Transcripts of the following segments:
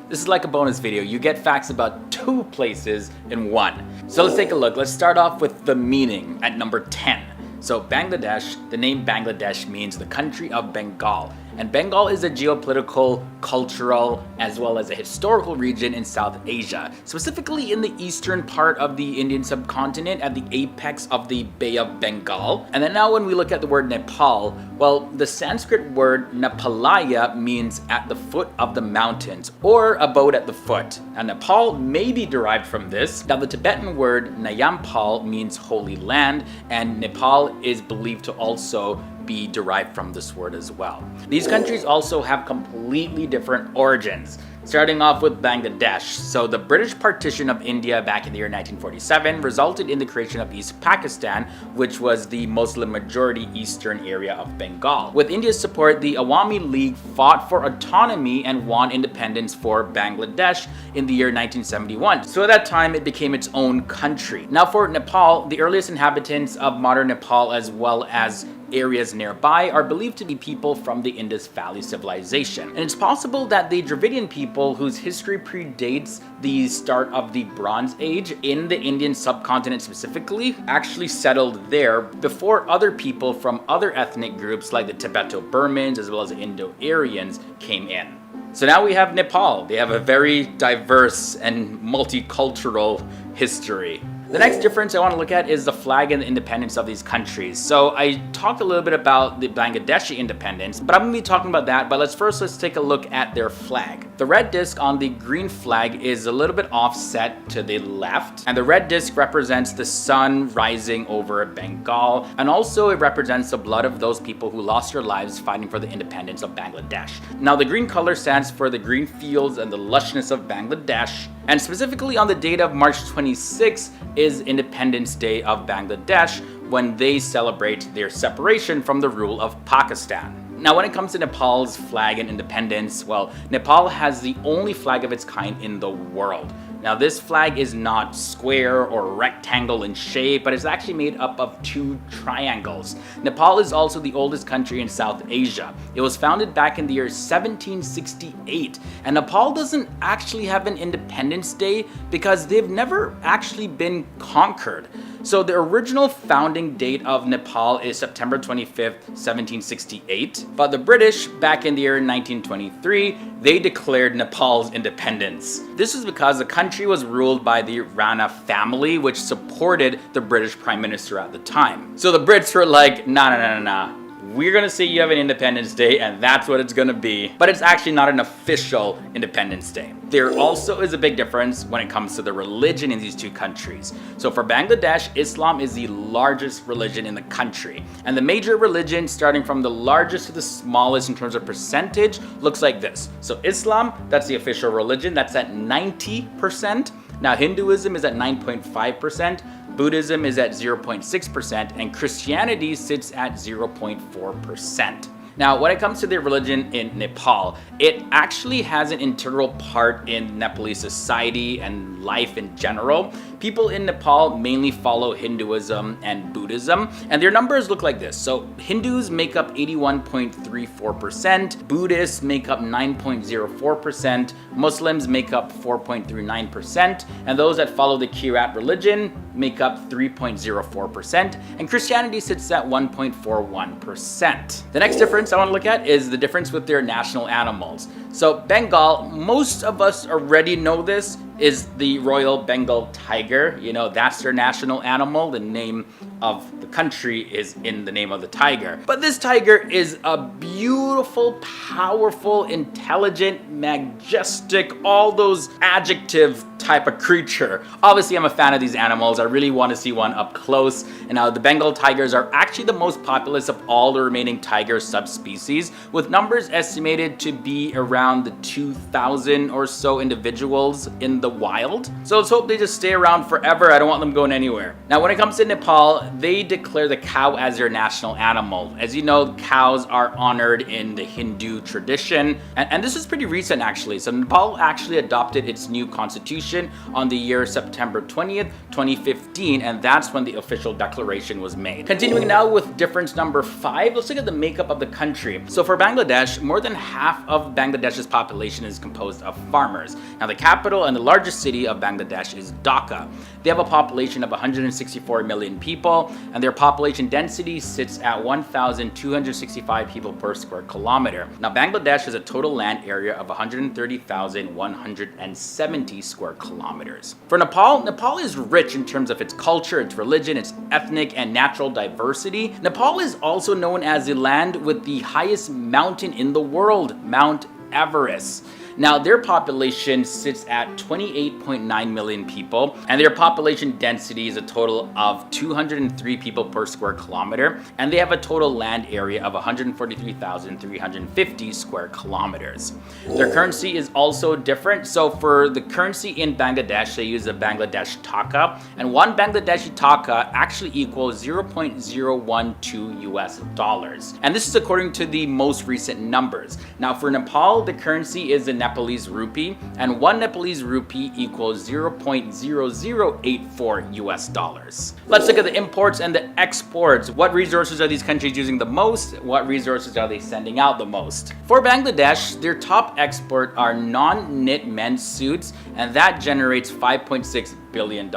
This is like a bonus video. You get facts about 2 places in 1. So let's take a look. Let's start off with the meaning at number 10. So Bangladesh, the name Bangladesh means the country of Bengal. And Bengal is a geopolitical, cultural, as well as a historical region in South Asia, specifically in the eastern part of the Indian subcontinent at the apex of the Bay of Bengal. And then now when we look at the word Nepal, well, the Sanskrit word Nepalaya means at the foot of the mountains or abode at the foot. And Nepal may be derived from this. Now the Tibetan word Nayampal means holy land, and Nepal is believed to also be derived from this word as well. These countries also have completely different origins. Starting off with Bangladesh. So the British partition of India back in the year 1947 resulted in the creation of East Pakistan, which was the Muslim majority eastern area of Bengal. With India's support, the Awami League fought for autonomy and won independence for Bangladesh in the year 1971. So at that time, it became its own country. Now for Nepal, the earliest inhabitants of modern Nepal as well as areas nearby are believed to be people from the Indus Valley civilization. And it's possible that the Dravidian people, whose history predates the start of the Bronze Age in the Indian subcontinent specifically, actually settled there before other people from other ethnic groups like the Tibeto-Burmans as well as the Indo-Aryans came in. So now we have Nepal. They have a very diverse and multicultural history. The next difference I want to look at is the flag and the independence of these countries. So I talked a little bit about the Bangladeshi independence, but I'm going to be talking about that. But let's take a look at their flag. The red disc on the green flag is a little bit offset to the left, and the red disc represents the sun rising over Bengal, and also it represents the blood of those people who lost their lives fighting for the independence of Bangladesh. Now the green color stands for the green fields and the lushness of Bangladesh, and specifically on the date of March 26 is Independence Day of Bangladesh, when they celebrate their separation from the rule of Pakistan. Now when it comes to Nepal's flag and independence, well, Nepal has the only flag of its kind in the world. Now this flag is not square or rectangle in shape, but it's actually made up of 2 triangles. Nepal is also the oldest country in South Asia. It was founded back in the year 1768, and Nepal doesn't actually have an Independence Day because they've never actually been conquered. So the original founding date of Nepal is September 25th, 1768, but the British, back in the year 1923, they declared Nepal's independence. This is because the country was ruled by the Rana family, which supported the British Prime Minister at the time. So the Brits were like, nah. We're gonna say you have an Independence Day and that's what it's gonna be. But it's actually not an official Independence Day. There also is a big difference when it comes to the religion in these 2 countries. So for Bangladesh, Islam is the largest religion in the country. And the major religion, starting from the largest to the smallest in terms of percentage, looks like this. So Islam, that's the official religion, that's at 90%. Now Hinduism is at 9.5%. Buddhism is at 0.6%, and Christianity sits at 0.4%. Now, when it comes to the religion in Nepal, it actually has an integral part in Nepalese society and life in general. People in Nepal mainly follow Hinduism and Buddhism, and their numbers look like this. So Hindus make up 81.34%, Buddhists make up 9.04%, Muslims make up 4.39%, and those that follow the Kirat religion make up 3.04%, and Christianity sits at 1.41%. The next difference I want to look at is the difference with their national animals. So Bengal, most of us already know this, is the Royal Bengal tiger. You know, that's their national animal. The name of the country is in the name of the tiger. But this tiger is a beautiful, powerful, intelligent, majestic, all those adjective type of creature. Obviously, I'm a fan of these animals. I really want to see one up close. And now the Bengal tigers are actually the most populous of all the remaining tiger subspecies, with numbers estimated to be around the 2,000 or so individuals in the wild. So let's hope they just stay around forever. I don't want them going anywhere. Now, when it comes to Nepal, they declare the cow as their national animal. As you know, cows are honored in the Hindu tradition. And this is pretty recent, actually. So Nepal actually adopted its new constitution population on the year September 20th, 2015, and that's when the official declaration was made. Continuing now with difference number 5, let's look at the makeup of the country. So for Bangladesh, more than half of Bangladesh's population is composed of farmers. Now the capital and the largest city of Bangladesh is Dhaka. They have a population of 164 million people, and their population density sits at 1,265 people per square kilometer. Now Bangladesh has a total land area of 130,170 square kilometers. For Nepal, Nepal is rich in terms of its culture, its religion, its ethnic and natural diversity. Nepal is also known as the land with the highest mountain in the world, Mount Everest. Now their population sits at 28.9 million people, and their population density is a total of 203 people per square kilometer, and they have a total land area of 143,350 square kilometers. Their currency is also different. So for the currency in Bangladesh, they use the Bangladesh taka, and one Bangladeshi taka actually equals 0.012 US dollars. And this is according to the most recent numbers. Now for Nepal, the currency is the Nepalese rupee, and one Nepalese rupee equals 0.0084 US dollars. Let's look at the imports and the exports. What resources are these countries using the most? What resources are they sending out the most? For Bangladesh, their top export are non-knit men's suits, and that generates $5.6 billion,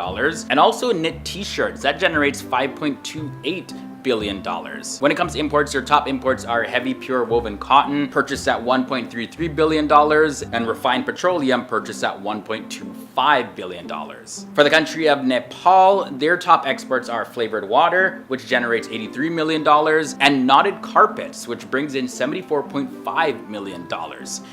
and also knit t-shirts, that generates $5.28 billion. When it comes to imports, their top imports are heavy pure woven cotton, purchased at $1.33 billion, and refined petroleum, purchased at $1.25 billion. For the country of Nepal, their top exports are flavored water, which generates $83 million, and knotted carpets, which brings in $74.5 million.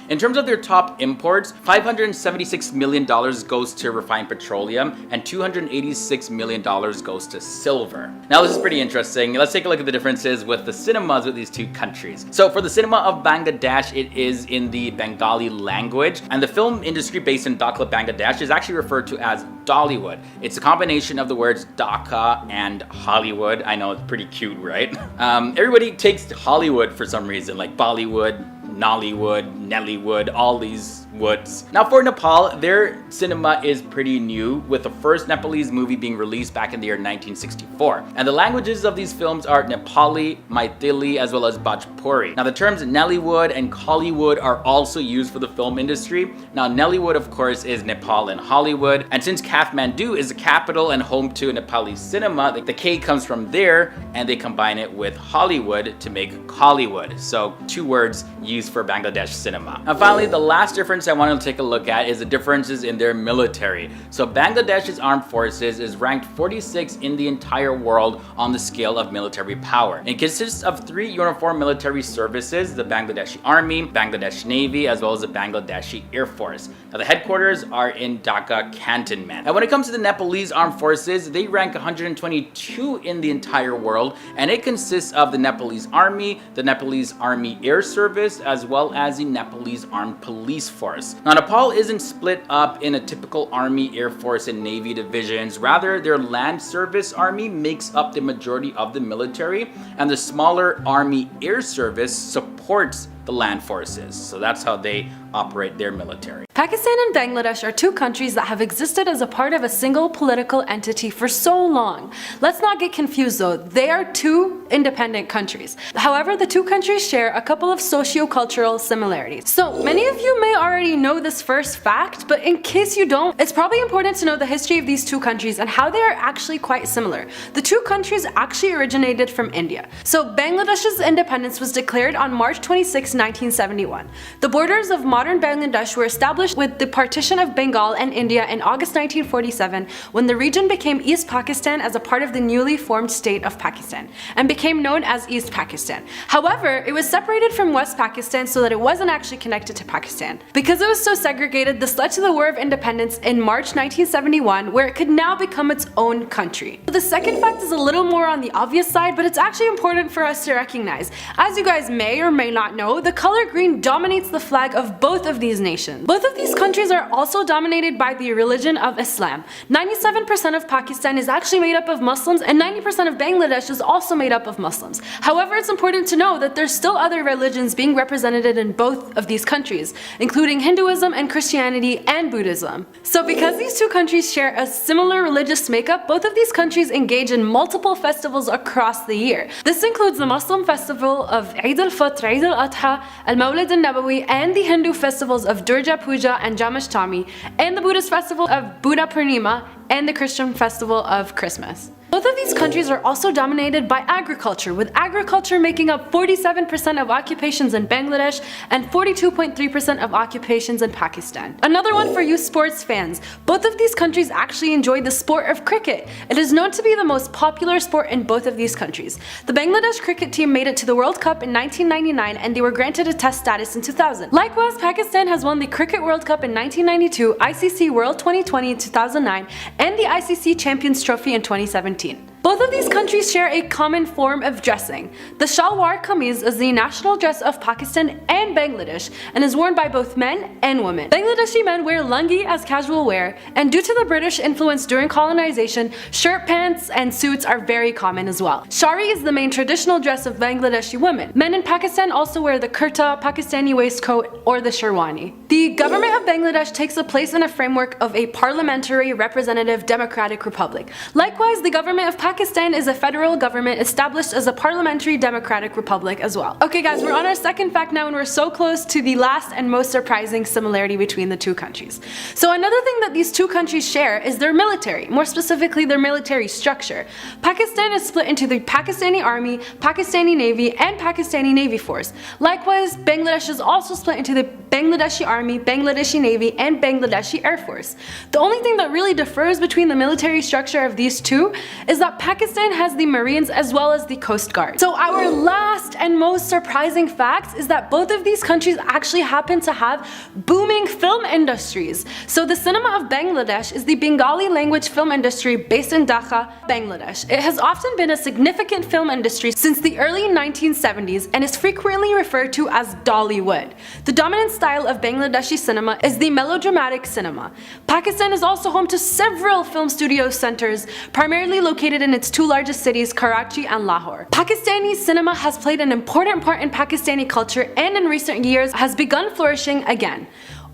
In terms of their top imports, $576 million goes to refined petroleum, and $286 million goes to silver. Now this is pretty interesting. Let's take a look at the differences with the cinemas with these two countries. So for the cinema of Bangladesh, it is in the Bengali language, and the film industry based in Dhaka, Bangladesh is actually referred to as Dollywood. It's a combination of the words Dhaka and Hollywood. I know, it's pretty cute, right? Everybody takes Hollywood for some reason, like Bollywood, Nollywood, Nellywood, all these woods. Now for Nepal, their cinema is pretty new, with the first Nepalese movie being released back in the year 1964. And the languages of these films are Nepali, Maithili, as well as Bhojpuri. Now the terms Nollywood and Kollywood are also used for the film industry. Now Nollywood, of course, is Nepal and Hollywood. And since Kathmandu is the capital and home to Nepali cinema, the K comes from there, and they combine it with Hollywood to make Kollywood. So two words used for Bangladesh cinema. And finally, the last difference I wanted to take a look at is the differences in their military. So Bangladesh's armed forces is ranked 46 in the entire world on the scale of military power. It consists of 3 uniformed military services: the Bangladeshi Army, Bangladesh Navy, as well as the Bangladeshi Air Force. Now the headquarters are in Dhaka Cantonment. And when it comes to the Nepalese armed forces, they rank 122 in the entire world, and it consists of the Nepalese Army, the Nepalese Army Air Service, as well as the Nepalese Armed Police Force. Now Nepal isn't split up in a typical Army, Air Force, and Navy divisions. Rather, their land service army makes up the majority of the military, and the smaller Army Air Service supports the land forces. So that's how they operate their military. Pakistan and Bangladesh are two countries that have existed as a part of a single political entity for so long. Let's not get confused though, they are two independent countries. However, the two countries share a couple of socio-cultural similarities. So many of you may already know this first fact, but in case you don't, it's probably important to know the history of these two countries and how they are actually quite similar. The two countries actually originated from India. So Bangladesh's independence was declared on March 26, 1971. The borders of modern Bangladesh were established with the partition of Bengal and India in August 1947, when the region became East Pakistan as a part of the newly formed state of Pakistan, and became known as East Pakistan. However, it was separated from West Pakistan so that it wasn't actually connected to Pakistan. Because it was so segregated, this led to the War of Independence in March 1971, where it could now become its own country. The second fact is a little more on the obvious side, but it's actually important for us to recognize. As you guys may or may not know, the color green dominates the flag of both of these nations. Both of of these countries are also dominated by the religion of Islam. 97% of Pakistan is actually made up of Muslims, and 90% of Bangladesh is also made up of Muslims. However, it's important to know that there's still other religions being represented in both of these countries, including Hinduism and Christianity and Buddhism. So because these two countries share a similar religious makeup, both of these countries engage in multiple festivals across the year. This includes the Muslim festival of Eid al-Fitr, Eid al-Adha, al-Mawlid al-Nabawi, and the Hindu festivals of Durga Puja and Jamashtami, and the Buddhist festival of Buddha Purnima, and the Christian festival of Christmas. Both of these countries are also dominated by agriculture, with agriculture making up 47% of occupations in Bangladesh and 42.3% of occupations in Pakistan. Another one for you sports fans. Both of these countries actually enjoy the sport of cricket. It is known to be the most popular sport in both of these countries. The Bangladesh cricket team made it to the World Cup in 1999 and they were granted a test status in 2000. Likewise, Pakistan has won the Cricket World Cup in 1992, ICC World 2020 in 2009, and the ICC Champions Trophy in 2017. Both of these countries share a common form of dressing. The shalwar kameez is the national dress of Pakistan and Bangladesh and is worn by both men and women. Bangladeshi men wear lungi as casual wear, and due to the British influence during colonization, shirt pants and suits are very common as well. Shari is the main traditional dress of Bangladeshi women. Men in Pakistan also wear the kurta, Pakistani waistcoat, or the sherwani. The government of Bangladesh takes a place in a framework of a parliamentary representative democratic republic. Likewise, the government of Pakistan is a federal government established as a parliamentary democratic republic as well. Okay guys, we're on our second fact now and we're so close to the last and most surprising similarity between the two countries. So another thing that these two countries share is their military, more specifically their military structure. Pakistan is split into the Pakistani Army, Pakistani Navy, and Pakistani Navy Force. Likewise, Bangladesh is also split into the Bangladeshi Army, Bangladeshi Navy, and Bangladeshi Air Force. The only thing that really differs between the military structure of these two is that Pakistan has the Marines as well as the Coast Guard. So our last and most surprising fact is that both of these countries actually happen to have booming film industries. So the cinema of Bangladesh is the Bengali language film industry based in Dhaka, Bangladesh. It has often been a significant film industry since the early 1970s and is frequently referred to as Dollywood. The dominant style of Bangladeshi cinema is the melodramatic cinema. Pakistan is also home to several film studio centers, primarily located in its two largest cities, Karachi and Lahore. Pakistani cinema has played an important part in Pakistani culture and in recent years has begun flourishing again.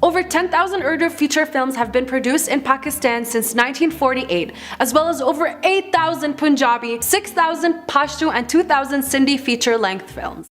Over 10,000 Urdu feature films have been produced in Pakistan since 1948, as well as over 8,000 Punjabi, 6,000 Pashto, and 2,000 Sindhi feature-length films.